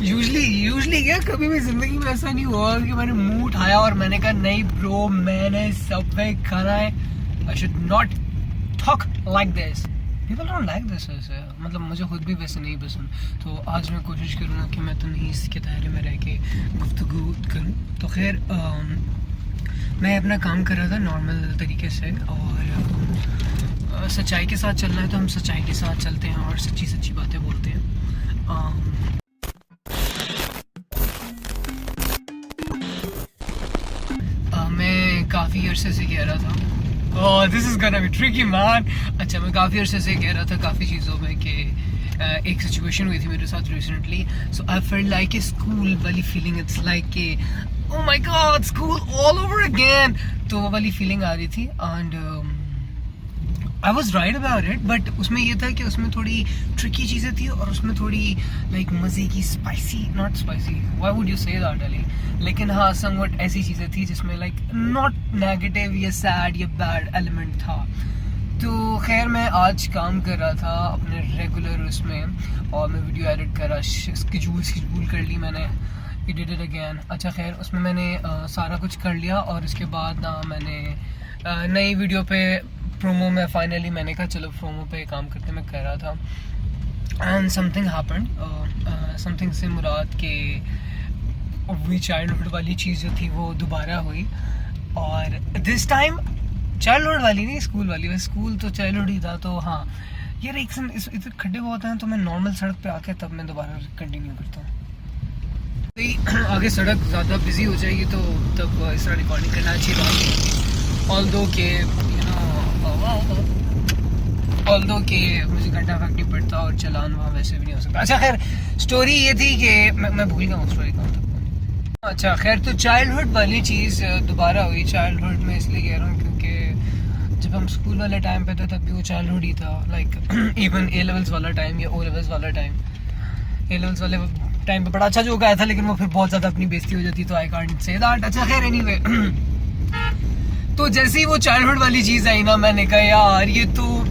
Usually क्या कभी भी जिंदगी में ऐसा नहीं हुआ कि मैंने मुंह उठाया और मैंने कहा नहीं ब्रो मैंने सबवे खाना है। I should not talk like this, people don't like this ऐसे, मतलब मुझे खुद भी वैसे नहीं पसंद। तो आज मैं कोशिश करूँगा कि मैं तमीज़ के दायरे में रह के गुफ्तगू करूँ। तो खैर मैं अपना काम कर रहा था नॉर्मल तरीके से, और सच्चाई के साथ चलना है तो हम सच्चाई के साथ चलते हैं और सच्ची सच्ची बातें बोलते हैं। मैं काफ़ी अरसे से कह रहा था, this is gonna be tricky man. अच्छा, मैं काफ़ी अरसे से कह रहा था काफ़ी चीज़ों में कि एक सिचुएशन हुई थी मेरे साथ recently. So I felt like a school वाली फीलिंग, इट्स लाइक कि oh my God school all over again, तो वो वाली फीलिंग आ रही थी। And I was right about it, but उसमें ये था कि उसमें थोड़ी ट्रिकी चीज़ें थी और उसमें थोड़ी लाइक मज़े की spicy, not spicy, why would you say that Ali, लेकिन हाँ समवट ऐसी चीज़ें थी जिसमें लाइक नॉट नेगेटिव या सैड या बैड एलिमेंट था। तो खैर मैं आज काम कर रहा था अपने रेगुलर उसमें, और मैं वीडियो एडिट कर रहा, स्केड्यूल कर ली मैंने, एडिट इट अगेन। अच्छा खैर उसमें मैंने सारा कुछ कर लिया, और उसके बाद ना मैंने नई वीडियो पे प्रोमो में फाइनली मैंने कहा चलो प्रोमो पे काम करते मैं कर रहा था। एंड समथिंग हैपेंड, समथिंग से मुराद के वही चाइल्डहुड वाली चीज़ जो थी वो दोबारा हुई, और दिस टाइम चाइल्डहुड वाली नहीं, स्कूल वाली। वैसे स्कूल तो चाइल्डहुड ही था। तो हाँ यार एक इधर खड्डे बहुत हैं, तो मैं नॉर्मल सड़क पे आके तब मैं दोबारा कंटिन्यू करता हूँ। आगे सड़क ज़्यादा बिजी हो जाएगी तो तब इस तरह रिकॉर्डिंग करना अच्छी बात है, ऑल्दो के मुझे घंटा फर्क नहीं पड़ता और चलान वहाँ वैसे भी नहीं हो सकता। अच्छा खैर स्टोरी ये थी कि मैं भूल गया स्टोरी कहाँ तक। अच्छा खैर तो चाइल्डहुड वाली चीज़ दोबारा हुई। चाइल्डहुड में इसलिए कह रहा हूँ क्योंकि जब हम स्कूल वाले टाइम पे थे तब भी वो चाइल्डहुड ही था, लाइक इवन ए लेवल्स वाला टाइम या ओ लेवल्स वाला टाइम। ए लेवल्स वाले टाइम पे बड़ा अच्छा जोक आया था, लेकिन वो फिर बहुत ज़्यादा अपनी बेइज्जती हो जाती, तो आई कांट से दैट। अच्छा खैर एनीवे तो जैसे ही वो चाइल्डहुड वाली चीज़ आई ना, मैंने कहा यार ये तो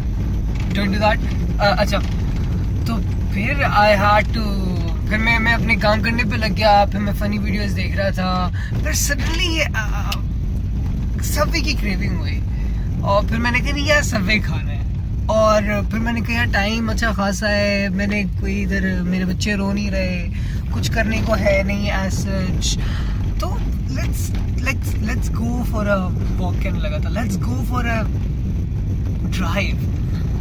डोंट डू दैट। अच्छा तो फिर आई हैड टू, फिर मैं अपने काम करने पे लग गया, फिर मैं फ़नी वीडियोस देख रहा था, फिर सडनली सबवे की क्रेविंग हुई, और फिर मैंने कहा नहीं यार सबवे खाना है। और फिर मैंने कहा टाइम अच्छा खासा है, मैंने कोई इधर मेरे बच्चे रो नहीं रहे, कुछ करने को है नहीं एज सच, तो let's go for a walk. कहने लगा था let's go for a drive.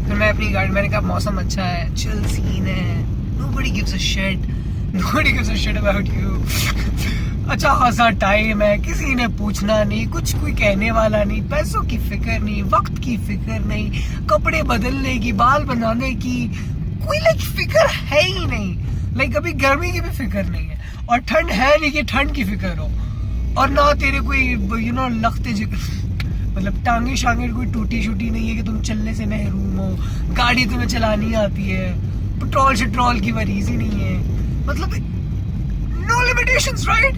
फिर मैं अपनी गाड़ी, मैंने कहा मौसम अच्छा है, चिल सीन है, nobody gives a shit about you। अच्छा खासा टाइम है, किसी ने पूछना नहीं, कुछ कोई कहने वाला नहीं, पैसों की फिक्र नहीं, वक्त की फिक्र नहीं, कपड़े बदलने की, बाल बनाने की कोई लाइक फिक्र है ही नहीं। लाइक अभी गर्मी की भी फिक्र नहीं है, और ठंड है नहीं कि ठंड की फिक्र हो, और ना तेरे कोई लगते मतलब टांगे शांगे कोई टूटी शूटी नहीं है कि तुम चलने से महरूम हो, गाड़ी तुम्हें चलानी आती है, पेट्रोल शेट्रोल की मरीज ही नहीं है, मतलब no limitations right,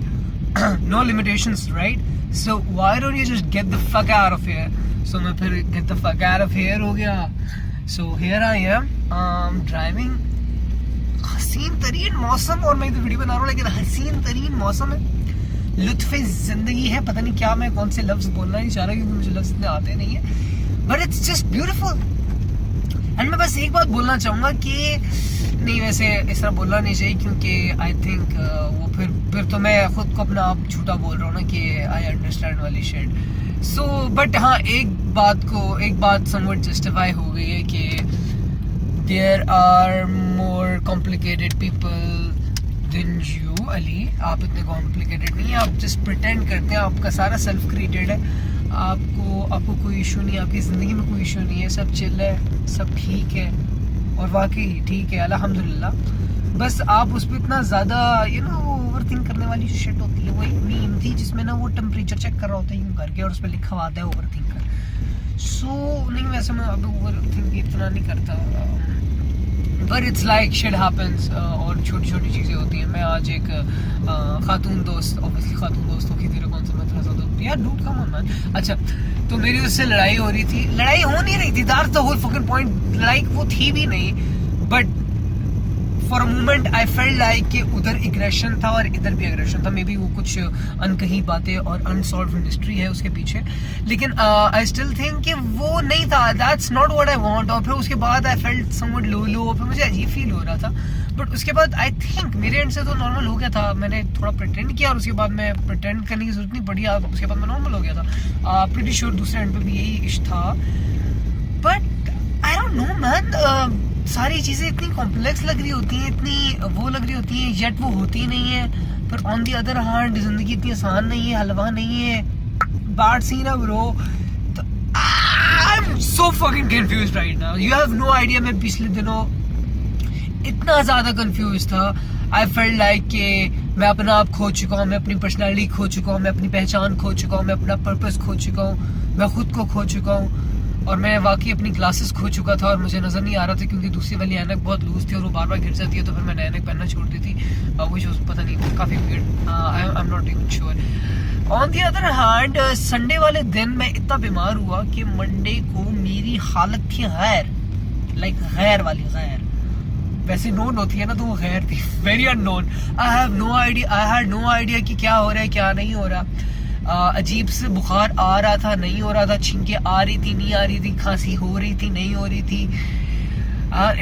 no limitations right. So why don't you just get the fuck out of here. So मैं फिर get the fuck out of here हो गया। So here I am driving, हसीन तरीन मौसम, और मैं तो वीडियो बना रहा हूँ लेकिन हसीन तरीन मौसम है, लुत्फ़े ज़िंदगी है। पता नहीं क्या मैं कौन से लफ्ज़ बोलना नहीं चाह रहा क्योंकि मुझे लफ्ज़ इतने आते नहीं है, but it's just beautiful. And मैं बस एक बात बोलना चाहूँगा कि नहीं वैसे इस तरह बोलना नहीं चाहिए, क्योंकि आई थिंक वो फिर तो मैं खुद को अपना आप झूठा बोल रहा हूँ ना कि आई अंडरस्टैंड वाली शिट। सो बट हाँ एक बात समवट जस्टिफाई हो गई है कि there are more complicated people than you Ali. आप इतने कॉम्प्लिकेटेड नहीं है, आप जस्ट प्रिटेंड करते हैं, आपका सारा सेल्फ क्रिएटेड है, आपको कोई इशू नहीं है, आपकी ज़िंदगी में कोई इशू नहीं है, सब चिल है, सब ठीक है, और वाकई ठीक है अल्हम्दुलिल्लाह। बस आप उस पर इतना ज़्यादा ओवर थिंक करने वाली जो शिट होती है, वही मीम थी जिसमें ना वो टेम्परेचर चेक कर रहा होता है यूँ करके, और उस पर लिखा हुआ आता है ओवर थिंकर। सो नहीं वैसे मैं अब ओवर थिंक इतना नहीं करता, but it's like shit happens, और छोटी छोटी चीज़ें होती हैं। मैं आज एक खातून दोस्त, ऑब्वियसली खातून दोस्तों की तेरे कौन सा मैं थोड़ा सा यार डूड कम ऑन मैन। अच्छा तो मेरी उससे लड़ाई हो रही थी, लड़ाई हो नहीं रही थी, that's the whole fucking point, लड़ाई वो थी भी नहीं, but for a moment I felt like कि उधर एग्रेशन था और इधर भी एग्रेशन था। मे बी वो कुछ अनकही बातें और अनसॉल्व्ड मिस्ट्री है उसके पीछे, लेकिन आई स्टिल थिंक कि वो नहीं था, that's not what I want. और फिर उसके बाद आई फेल्ट समवट लो, फिर मुझे अजीब फील हो रहा था। बट उसके बाद आई थिंक मेरे एंड से तो नॉर्मल हो गया था। मैंने थोड़ा प्रिटेंड किया और उसके बाद मैं प्रिटेंड करने की जरूरत नहीं पड़ी, उसके बाद मैं नॉर्मल हो गया था। प्रीटी श्योर दूसरे एंड पे भी यही इश था। But I don't no man, सारी चीजें इतनी कॉम्प्लेक्स लग रही होती हैं, इतनी वो लग रही होती हैं, येट वो होती नहीं है। पर ऑन दी अदर हैंड जिंदगी इतनी आसान नहीं है, हलवा नहीं है। बैड सीन है bro. I am so fucking confused right now, you have no idea. मैं पिछले दिनों इतना ज्यादा कंफ्यूज था। आई फेल्ट लाइक कि मैं अपना आप खो चुका हूँ, मैं अपनी पर्सनैलिटी खो चुका हूँ, मैं अपनी पहचान खो चुका हूँ, मैं अपना पर्पस खो चुका हूँ, मैं खुद को खो चुका हूँ। और मैं वाकई अपनी ग्लासेस खो चुका था और मुझे नजर नहीं आ रहा था क्योंकि दूसरी वाली ऐनक बहुत लूज थी और वो बार बार गिर जाती है, तो फिर मैंने ऐनक पहनना छोड़ दी थी। वो जो पता नहीं काफी weird, I am not even sure. On the other hand Sunday वाले दिन मैं इतना बीमार हुआ कि मंडे को मेरी हालत थी गैर, लाइक गैर वाली गैर। वैसे नोन होती है ना, तो वो गैर थी, very unknown. I have no idea, I had no idea कि क्या हो रहा है क्या नहीं हो रहा। अजीब से बुखार आ रहा था, नहीं हो रहा था, छींके आ रही थी, नहीं आ रही थी, खांसी हो रही थी, नहीं हो रही थी।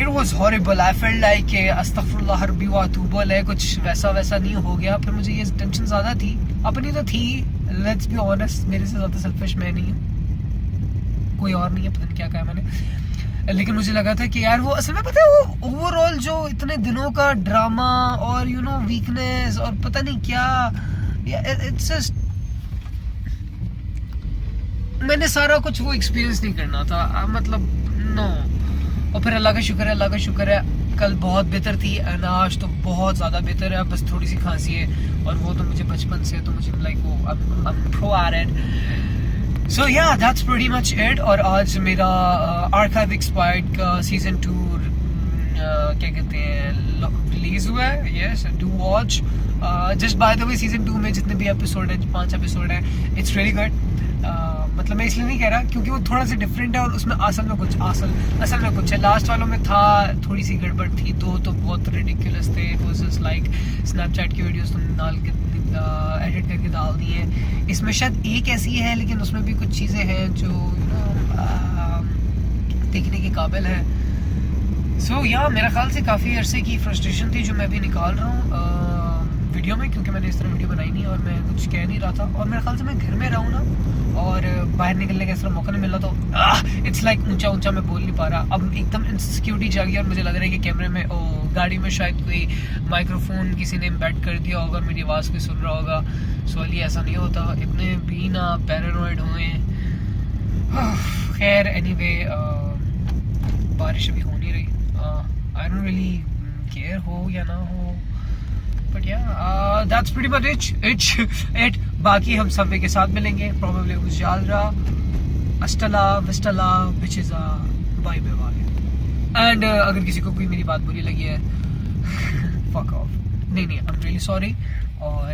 It was horrible. I felt like अस्तगफुरुल्लाह रब्बी व अतूबु अलैह, कुछ वैसा नहीं हो गया। फिर मुझे ये टेंशन ज्यादा थी, अपनी तो थी, लेट्स बी ऑनेस्ट, मेरे से ज्यादा सेल्फिश मैं नहीं हूँ, कोई और नहीं है, पता नहीं क्या कहा मैंने। लेकिन मुझे लगा था कि यार वो असल में पता है वो ओवरऑल जो इतने दिनों का ड्रामा और यू नो वीकनेस और पता नहीं क्या, इट्स जस्ट मैंने सारा कुछ वो एक्सपीरियंस नहीं करना था, मतलब नो। और फिर अल्लाह का शुक्र है कल बहुत बेहतर थी, आज तो बहुत ज़्यादा बेहतर है। बस थोड़ी सी खांसी है और वो तो मुझे बचपन से, तो मुझे लाइक वो I'm pro at it. So yeah, that's pretty much it. और आज मेरा आर्काइव एक्सपायर्ड का सीजन 2 क्या कहते हैं रिलीज हुआ है। Yes, do watch. Just by the way season 2 में जितने भी एपिसोड हैं, 5 एपिसोड हैं, इट्स रियली गुड। मतलब मैं इसलिए नहीं कह रहा क्योंकि वो थोड़ा सा डिफरेंट है और उसमें असल में कुछ है। लास्ट वालों में था थोड़ी सी गड़बड़ थी, तो बहुत रिडिकुलस थे। It was just like Snapchat की वीडियोस तुमने डाल के एडिट करके डाल दी है। इसमें शायद एक ऐसी है, लेकिन उसमें भी कुछ चीज़ें हैं जो देखने के काबिल है। सो या मेरे ख्याल से काफ़ी अरसे की फ्रस्ट्रेशन थी जो मैं भी निकाल रहा हूँ वीडियो में, क्योंकि मैंने इस तरह वीडियो बनाई नहीं और मैं कुछ कह नहीं रहा था। और मेरे ख्याल से मैं घर में रहूँ ना और बाहर निकलने का इस तरह मौका नहीं मिल रहा, तो इट्स लाइक ऊंचा मैं बोल नहीं पा रहा। अब एकदम इनसिक्योरिटी जागी और मुझे लग रहा है कि कैमरे में गाड़ी में शायद कोई माइक्रोफोन किसी ने एम्बेड कर दिया होगा और मेरी आवाज़ कोई सुन रहा होगा। सॉरी, ऐसा नहीं होता, इतने भी ना पैरानॉइड हुए। खैर एनीवे, बारिश अभी हो नहीं रही। आई डोंट रियली केयर हो या ना हो, बट या दैट्स प्रीटी मच इट। बाकी हम सबवे के साथ मिलेंगे प्रोबेबली उस जालरा अस्टला विस्टला which is bye bye. And अगर किसी को कोई मेरी बात बुरी लगी है फक ऑफ। नहीं आई एम रियली सॉरी। और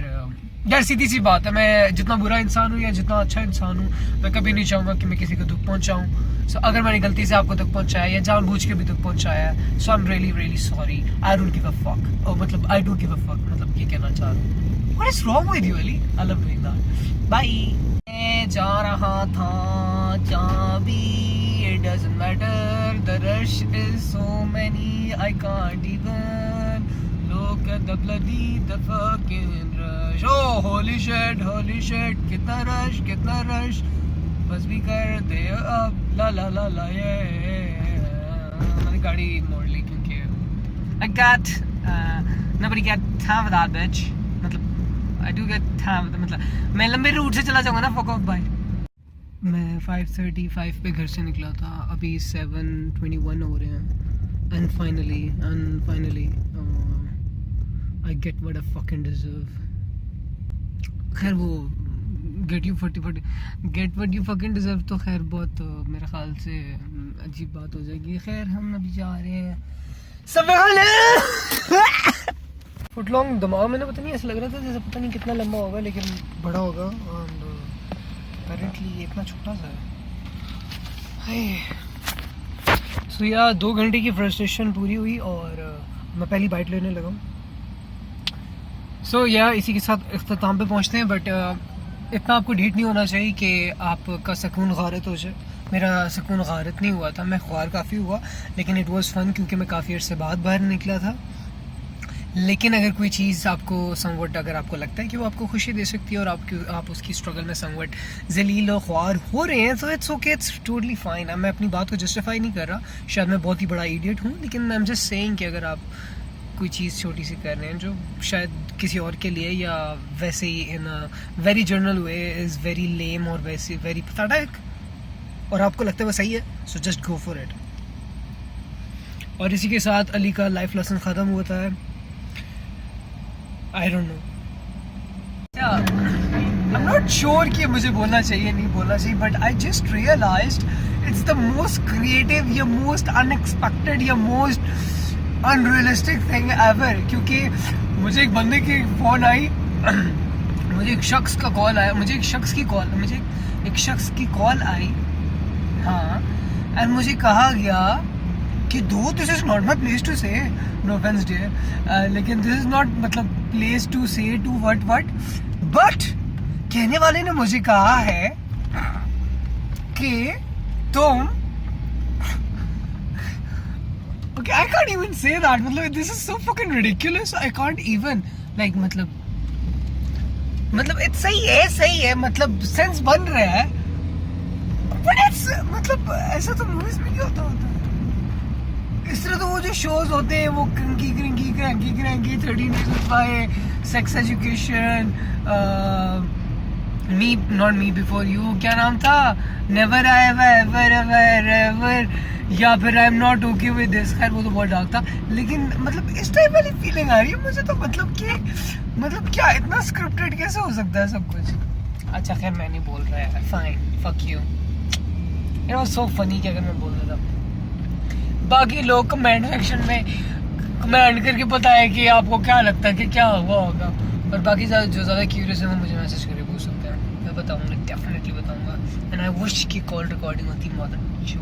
यार सीधी सी बात है, मैं जितना बुरा इंसान हूँ या जितना अच्छा इंसान हूँ, मैं कभी नहीं चाहूँगा कि मैं किसी को दुख पहुँचाऊँ। सो अगर मैंने गलती से आपको दुख पहुँचाया या जानबूझ के भी दुख पहुँचाया है, so I am really sorry. I don't give a fuck, मतलब I don't give a fuck, मतलब ये कहना चाह रहा हूँ। What is wrong with you, Ali? I love doing that. Bye. मैं जा रहा था जहाँ भी, it doesn't matter. The rush is so many, I can't even look at the fucking rush. Oh, holy shit, कितना rush. बस भी कर दे अब, ला yeah. मैंने गाड़ी मोड़ ली क्योंकि I got nobody got time for that bitch. मतलब I do get time, मतलब मैं लंबे रूट से चला जाऊंगा ना, fuck off bye. मैं 5:35 पे घर से निकला था, अभी 7:21 हो रहे हैं। And finally I get what I fucking deserve. खैर वो get what you fucking deserve तो खैर बहुत मेरे ख्याल से अजीब बात हो जाएगी। खैर हम अभी जा रहे हैं फुटलॉन्ग। दिमाग में ना पता नहीं ऐसा लग रहा था जैसे पता नहीं कितना लंबा होगा, लेकिन बड़ा होगा। और अपेरेंटली ये इतना छोटा सा है। सो यार 2 घंटे की फ्रस्ट्रेशन पूरी हुई और मैं पहली बाइट लेने लगा हूँ। सो या इसी के साथ इख्तिताम पे पहुँचते हैं, बट इतना आपको ढीठ नहीं होना चाहिए कि आपका सुकून गारत हो जाए। मेरा सुकून गारत नहीं हुआ था, मैं ख्वार काफ़ी हुआ, लेकिन इट वाज फन क्योंकि मैं काफ़ी अर्से बाद बाहर निकला था। लेकिन अगर कोई चीज़ आपको समवट, अगर आपको लगता है कि वो आपको खुशी दे सकती है और आप उसकी स्ट्रगल में समवट जलील और ख्वार हो रहे हैं, तो it's okay, it's totally fine. मैं अपनी बात को जस्टिफाई नहीं कर रहा, शायद मैं बहुत ही बड़ा इडियट हूँ, लेकिन आई एम जस्ट सेइंग कि अगर आप कोई चीज़ छोटी सी कर रहे हैं जो शायद किसी और के लिए या वैसे ही in a very general way is very lame और वैसे वेरी पैथेटिक, और आपको लगता है वो सही है, so just go for it. और इसी के साथ अली का लाइफ लेसन ख़त्म होता है। I don't know, I am not sure कि मुझे बोलना चाहिए नहीं बोलना चाहिए, but I just realised it's the most creative या मोस्ट अनएक्सपेक्टेड या मोस्ट अनरियलिस्टिक थिंग एवर। क्योंकि मुझे एक बंदे की फ़ोन आई, मुझे एक शख्स का कॉल आया, मुझे एक शख्स की कॉल आई, हाँ, एंड मुझे कहा गया कि दो this is not my place to say, no offence dear, लेकिन दिस इज़ नॉट मतलब place to say to what, but कहने वाले ने मुझे कहा है कि तुम, okay, I can't even say that, मतलब this is so fucking ridiculous, I can't even like मतलब सही है मतलब सेंस बन रहा है, but it's मतलब ऐसा तो मूवीज में नहीं होता इस तरह। तो वो जो शोज होते हैं वो cranky 13 Reasons Why, sex education, me not me before you, क्या नाम था, नेवर आई एवर, या फिर आई am not okay with this, खैर वो तो बहुत डार्क था, लेकिन मतलब इस टाइप वाली फीलिंग आ रही है मुझे तो, मतलब कि मतलब क्या इतना स्क्रिप्टेड कैसे हो सकता है सब कुछ। अच्छा खैर मैं नहीं बोल रहा है, fine, fuck you, it was so funny कि अगर मैं बोल रहा था। बाकी लोग कमेंट सेक्शन में कमेंट करके बताएं कि आपको क्या लगता है कि क्या हुआ होगा, और बाकी जो ज़्यादा क्यूरियस है वो मुझे मैसेज करके पूछ सकते हैं, मैं बताऊँगा, डेफिनेटली बताऊँगा। एंड आई विश की कॉल रिकॉर्डिंग होती मदर जो